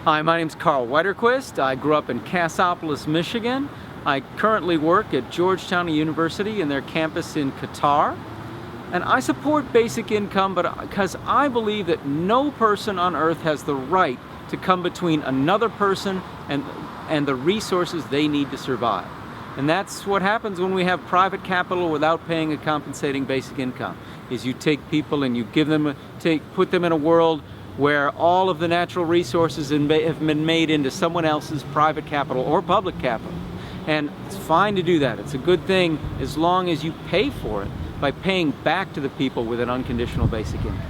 Hi, my name's Karl Widerquist. I grew up in Cassopolis, Michigan. I currently work at Georgetown University in their campus in Qatar. And I support basic income because I believe that no person on earth has the right to come between another person and the resources they need to survive. And that's what happens when we have private capital without paying a compensating basic income, is you take people and you give them, put them in a world where all of the natural resources have been made into someone else's private capital or public capital. And it's fine to do that. It's a good thing as long as you pay for it by paying back to the people with an unconditional basic income.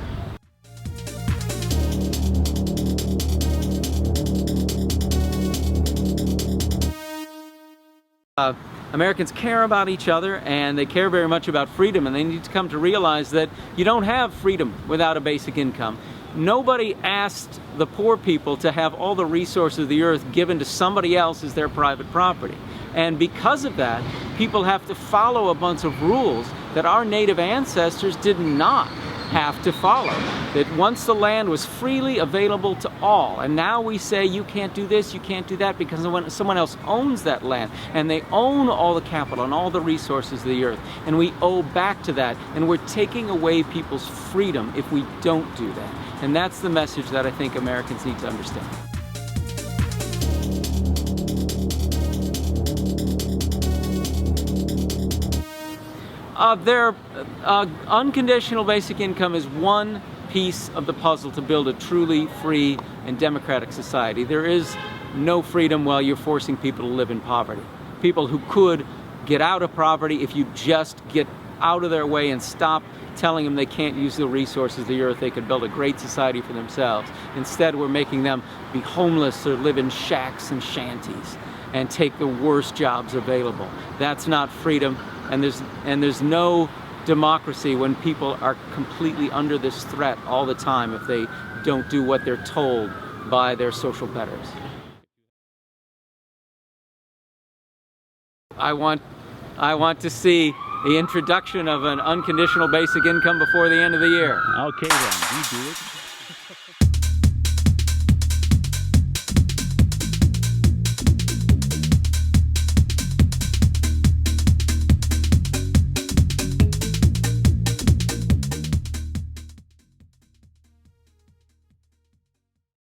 Americans care about each other, and they care very much about freedom, and they need to come to realize that you don't have freedom without a basic income. Nobody asked the poor people to have all the resources of the earth given to somebody else as their private property. And because of that, people have to follow a bunch of rules that our native ancestors did not have to follow. That once the land was freely available to all, and now we say you can't do this, you can't do that, because someone else owns that land, and they own all the capital and all the resources of the earth, and we owe back to that, and we're taking away people's freedom if we don't do that. And that's the message that I think Americans need to understand. Unconditional basic income is one piece of the puzzle to build a truly free and democratic society. There is no freedom while you're forcing people to live in poverty. People who could get out of poverty if you just get out of their way and stop telling them they can't use the resources of the earth, they could build a great society for themselves. Instead, we're making them be homeless or live in shacks and shanties and take the worst jobs available. That's not freedom, and there's no democracy when people are completely under this threat all the time if they don't do what they're told by their social betters. I want to see the introduction of an unconditional basic income before the end of the year. Okay then, you do it.